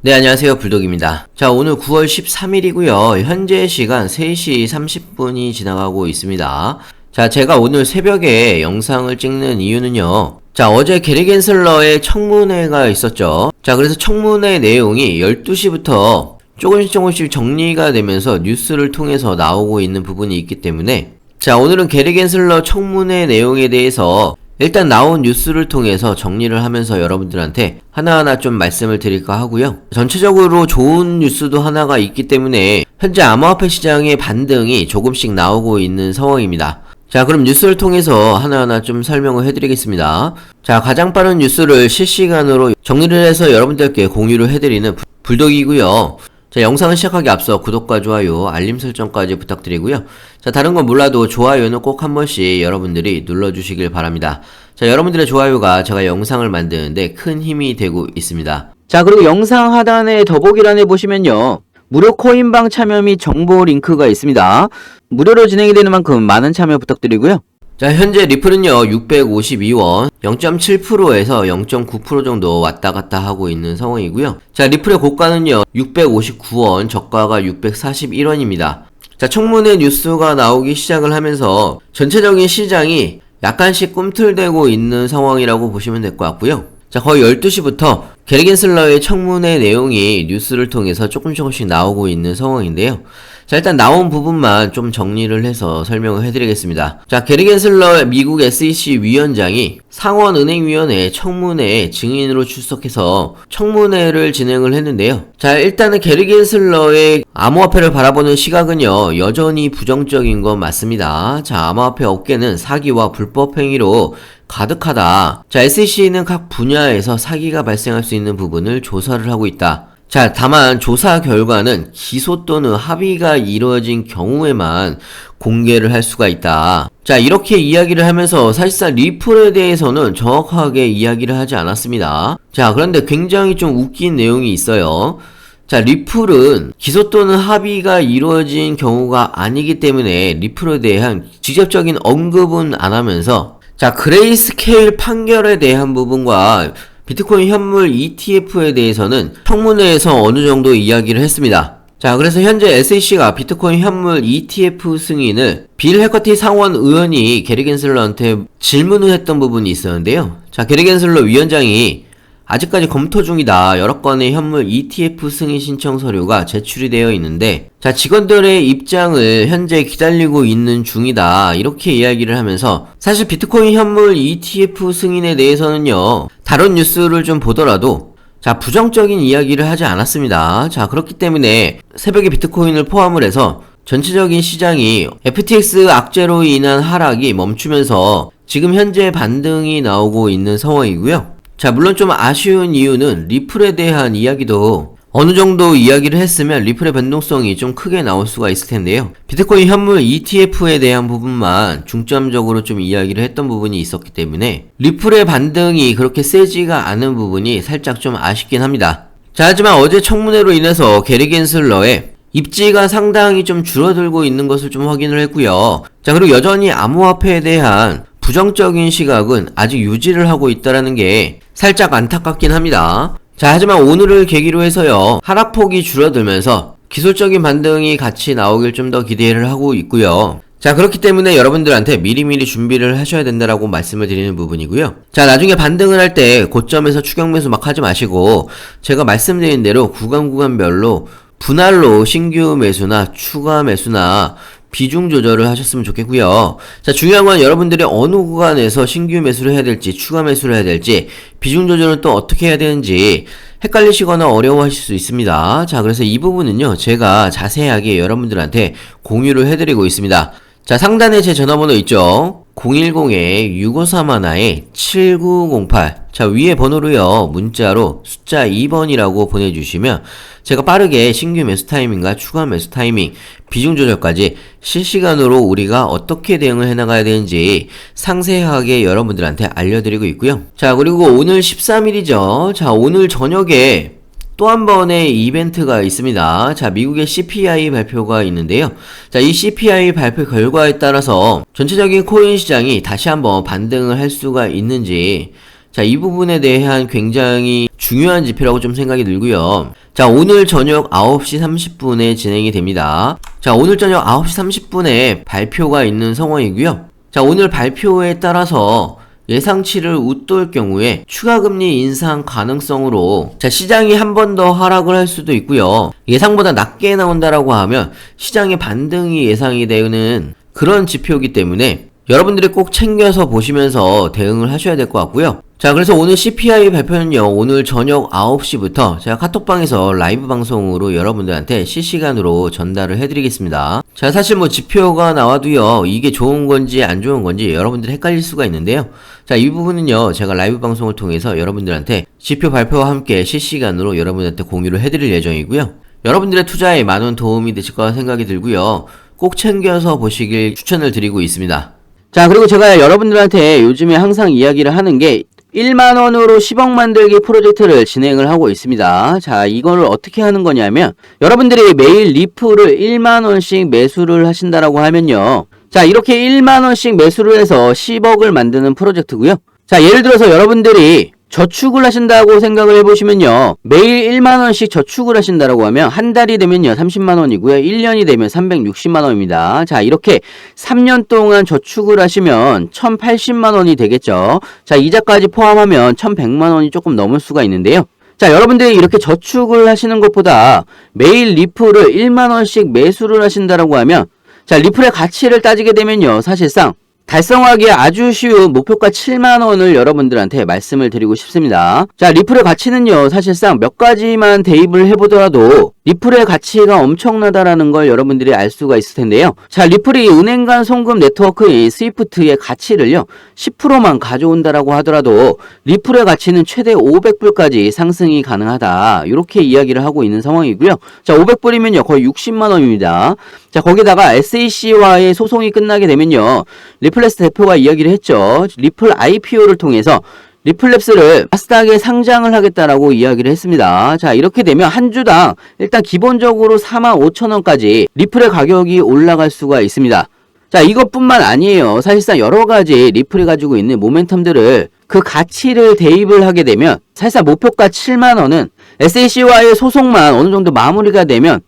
네, 안녕하세요. 불독입니다. 자, 오늘 9월 13일이고요. 현재 시간 3시 30분이 지나가고 있습니다. 자, 제가 오늘 새벽에 영상을 찍는 이유는요. 자, 어제 게리 겐슬러의 청문회가 있었죠. 자, 그래서 청문회 내용이 12시부터 조금씩 정리가 되면서 뉴스를 통해서 나오고 있는 부분이 있기 때문에 자, 오늘은 게리 겐슬러 청문회 내용에 대해서 일단 나온 뉴스를 통해서 정리를 하면서 여러분들한테 하나하나 좀 말씀을 드릴까 하고요. 전체적으로 좋은 뉴스도 하나가 있기 때문에 현재 암호화폐 시장의 반등이 조금씩 나오고 있는 상황입니다. 자, 그럼 뉴스를 통해서 하나하나 좀 설명을 해드리겠습니다. 자, 가장 빠른 뉴스를 실시간으로 정리를 해서 여러분들께 공유를 해드리는 불독이고요. 자, 영상을 시작하기 앞서 구독과 좋아요, 알림 설정까지 부탁드리고요. 자, 다른 건 몰라도 좋아요는 꼭 한 번씩 여러분들이 눌러주시길 바랍니다. 자, 여러분들의 좋아요가 제가 영상을 만드는데 큰 힘이 되고 있습니다. 자, 그리고 영상 하단에 더보기란에 보시면요. 무료 코인방 참여 및 정보 링크가 있습니다. 무료로 진행이 되는 만큼 많은 참여 부탁드리고요. 자, 현재 리플은요 652원 0.7%에서 0.9% 정도 왔다 갔다 하고 있는 상황이고요. 자, 리플의 고가는요 659원, 저가가 641원입니다. 자, 청문회 뉴스가 나오기 시작을 하면서 전체적인 시장이 약간씩 꿈틀대고 있는 상황이라고 보시면 될 것 같고요. 자, 거의 12시부터 게리 겐슬러의 청문회 내용이 뉴스를 통해서 조금씩 나오고 있는 상황인데요. 자, 일단 나온 부분만 좀 정리를 해서 설명을 해드리겠습니다. 자, 게리 겐슬러 미국 SEC 위원장이 상원은행위원회 청문회에 증인으로 출석해서 청문회를 진행을 했는데요. 자, 일단은 게리 겐슬러의 암호화폐를 바라보는 시각은요, 여전히 부정적인 건 맞습니다. 자, 암호화폐 업계는 사기와 불법 행위로 가득하다. 자, SEC는 각 분야에서 사기가 발생할 수 있는 부분을 조사를 하고 있다. 자, 다만 조사 결과는 기소 또는 합의가 이루어진 경우에만 공개를 할 수가 있다. 자, 이렇게 이야기를 하면서 사실상 리플에 대해서는 정확하게 이야기를 하지 않았습니다. 자, 그런데 굉장히 좀 웃긴 내용이 있어요. 자, 리플은 기소 또는 합의가 이루어진 경우가 아니기 때문에 리플에 대한 직접적인 언급은 안 하면서 자, 그레이스케일 판결에 대한 부분과 비트코인 현물 ETF에 대해서는 청문회에서 어느 정도 이야기를 했습니다. 자, 그래서 현재 SEC가 비트코인 현물 ETF 승인을 빌 해커티 상원 의원이 게리 겐슬러한테 질문을 했던 부분이 있었는데요. 자, 게리 겐슬러 위원장이 아직까지 검토 중이다. 여러 건의 현물 ETF 승인 신청 서류가 제출이 되어 있는데 자, 직원들의 입장을 현재 기다리고 있는 중이다. 이렇게 이야기를 하면서 사실 비트코인 현물 ETF 승인에 대해서는요. 다른 뉴스를 좀 보더라도 자, 부정적인 이야기를 하지 않았습니다. 자, 그렇기 때문에 새벽에 비트코인을 포함을 해서 전체적인 시장이 FTX 악재로 인한 하락이 멈추면서 지금 현재 반등이 나오고 있는 상황이고요. 자, 물론 좀 아쉬운 이유는 리플에 대한 이야기도 어느 정도 이야기를 했으면 리플의 변동성이 좀 크게 나올 수가 있을 텐데요. 비트코인 현물 ETF에 대한 부분만 중점적으로 좀 이야기를 했던 부분이 있었기 때문에 리플의 반등이 그렇게 세지가 않은 부분이 살짝 좀 아쉽긴 합니다. 자, 하지만 어제 청문회로 인해서 게리 겐슬러의 입지가 상당히 좀 줄어들고 있는 것을 좀 확인을 했고요. 자, 그리고 여전히 암호화폐에 대한 부정적인 시각은 아직 유지를 하고 있다는 게 살짝 안타깝긴 합니다. 자, 하지만 오늘을 계기로 해서요, 하락폭이 줄어들면서 기술적인 반등이 같이 나오길 좀 더 기대를 하고 있고요. 자, 그렇기 때문에 여러분들한테 미리미리 준비를 하셔야 된다라고 말씀을 드리는 부분이고요. 자, 나중에 반등을 할 때 고점에서 추격 매수 막 하지 마시고 제가 말씀드린 대로 구간별로 분할로 신규 매수나 추가 매수나 비중 조절을 하셨으면 좋겠고요. 자, 중요한 건 여러분들이 어느 구간에서 신규 매수를 해야 될지 추가 매수를 해야 될지 비중 조절은 또 어떻게 해야 되는지 헷갈리시거나 어려워하실 수 있습니다. 자, 그래서 이 부분은요 제가 자세하게 여러분들한테 공유를 해드리고 있습니다. 자, 상단에 제 전화번호 있죠? 010-6531-7908 자, 위에 번호로요 문자로 숫자 2번이라고 보내주시면 제가 빠르게 신규 매수 타이밍과 추가 매수 타이밍, 비중 조절까지 실시간으로 우리가 어떻게 대응을 해나가야 되는지 상세하게 여러분들한테 알려드리고 있고요. 자, 그리고 오늘 13일이죠. 자, 오늘 저녁에 또 한 번의 이벤트가 있습니다. 자, 미국의 CPI 발표가 있는데요. 자, 이 CPI 발표 결과에 따라서 전체적인 코인 시장이 다시 한번 반등을 할 수가 있는지 자, 이 부분에 대한 굉장히 중요한 지표라고 좀 생각이 들고요. 자, 오늘 저녁 9시 30분에 진행이 됩니다. 자, 오늘 저녁 9시 30분에 발표가 있는 상황이고요. 자, 오늘 발표에 따라서 예상치를 웃돌 경우에 추가금리 인상 가능성으로 자, 시장이 한 번 더 하락을 할 수도 있고요. 예상보다 낮게 나온다라고 하면 시장의 반등이 예상이 되는 그런 지표이기 때문에 여러분들이 꼭 챙겨서 보시면서 대응을 하셔야 될 것 같고요. 자, 그래서 오늘 CPI 발표는요, 오늘 저녁 9시부터 제가 카톡방에서 라이브 방송으로 여러분들한테 실시간으로 전달을 해드리겠습니다. 자, 사실 뭐 지표가 나와도요, 이게 좋은 건지 안 좋은 건지 여러분들이 헷갈릴 수가 있는데요. 자, 이 부분은요, 제가 라이브 방송을 통해서 여러분들한테 지표 발표와 함께 실시간으로 여러분들한테 공유를 해드릴 예정이고요. 여러분들의 투자에 많은 도움이 되실 거라 생각이 들고요. 꼭 챙겨서 보시길 추천을 드리고 있습니다. 자, 그리고 제가 여러분들한테 요즘에 항상 이야기를 하는 게 1만원으로 10억 만들기 프로젝트를 진행을 하고 있습니다. 자, 이거를 어떻게 하는 거냐면 여러분들이 매일 리플을 1만원씩 매수를 하신다라고 하면요. 자, 이렇게 1만원씩 매수를 해서 10억을 만드는 프로젝트고요. 자, 예를 들어서 여러분들이 저축을 하신다고 생각을 해보시면요. 매일 1만원씩 저축을 하신다라고 하면 한 달이 되면요 30만원이고요. 1년이 되면 360만원입니다. 자, 이렇게 3년 동안 저축을 하시면 1080만원이 되겠죠. 자, 이자까지 포함하면 1100만원이 조금 넘을 수가 있는데요. 자, 여러분들이 이렇게 저축을 하시는 것보다 매일 리플을 1만원씩 매수를 하신다라고 하면 자, 리플의 가치를 따지게 되면요. 사실상 달성하기에 아주 쉬운 목표가 7만원을 여러분들한테 말씀을 드리고 싶습니다. 자, 리플의 가치는요, 사실상 몇 가지만 대입을 해보더라도 리플의 가치가 엄청나다라는 걸 여러분들이 알 수가 있을 텐데요. 자, 리플이 은행 간 송금 네트워크인 스위프트의 가치를요, 10%만 가져온다라고 하더라도 리플의 가치는 최대 500불까지 상승이 가능하다. 이렇게 이야기를 하고 있는 상황이고요. 자, 500불이면요, 거의 60만원입니다. 자, 거기다가 SEC와의 소송이 끝나게 되면요, 리플랩스 대표가 이야기를 했죠. 리플 IPO를 통해서 리플랩스를 나스닥에 상장을 하겠다라고 이야기를 했습니다. 자, 이렇게 되면 한 주당 일단 기본적으로 45,000원까지 리플의 가격이 올라갈 수가 있습니다. 자, 이것뿐만 아니에요. 사실상 여러 가지 리플이 가지고 있는 모멘텀들을 그 가치를 대입을 하게 되면 사실상 목표가 7만원은 SEC와의 소송만 어느 정도 마무리가 되면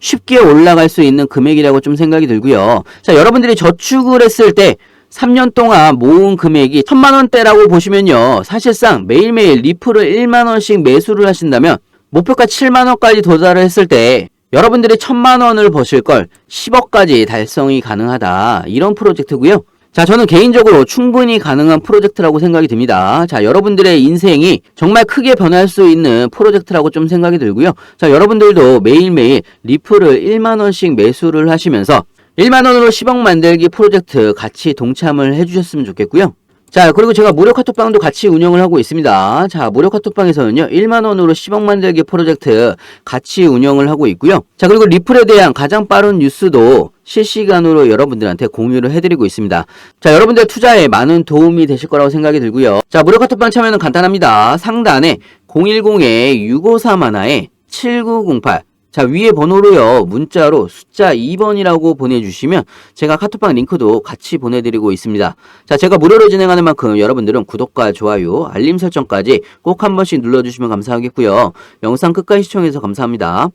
쉽게 올라갈 수 있는 금액이라고 좀 생각이 들고요. 자, 여러분들이 저축을 했을 때 3년 동안 모은 금액이 1000만원대라고 보시면요. 사실상 매일매일 리플을 1만원씩 매수를 하신다면 목표가 7만원까지 도달을 했을 때 여러분들이 1000만원을 버실 걸 10억까지 달성이 가능하다. 이런 프로젝트고요. 자, 저는 개인적으로 충분히 가능한 프로젝트라고 생각이 듭니다. 자, 여러분들의 인생이 정말 크게 변할 수 있는 프로젝트라고 좀 생각이 들고요. 자, 여러분들도 매일매일 리플을 1만원씩 매수를 하시면서 1만원으로 10억 만들기 프로젝트 같이 동참을 해주셨으면 좋겠고요. 자, 그리고 제가 무료 카톡방도 같이 운영을 하고 있습니다. 자, 무료 카톡방에서는요, 1만원으로 10억 만들기 프로젝트 같이 운영을 하고 있고요. 자, 그리고 리플에 대한 가장 빠른 뉴스도 실시간으로 여러분들한테 공유를 해드리고 있습니다. 자, 여러분들 투자에 많은 도움이 되실 거라고 생각이 들고요. 자, 무료 카톡방 참여는 간단합니다. 상단에 010-653-7908 자, 위에 번호로요, 문자로 숫자 2번이라고 보내주시면 제가 카톡방 링크도 같이 보내드리고 있습니다. 자, 제가 무료로 진행하는 만큼 여러분들은 구독과 좋아요, 알림 설정까지 꼭 한 번씩 눌러주시면 감사하겠고요. 영상 끝까지 시청해주셔서 감사합니다.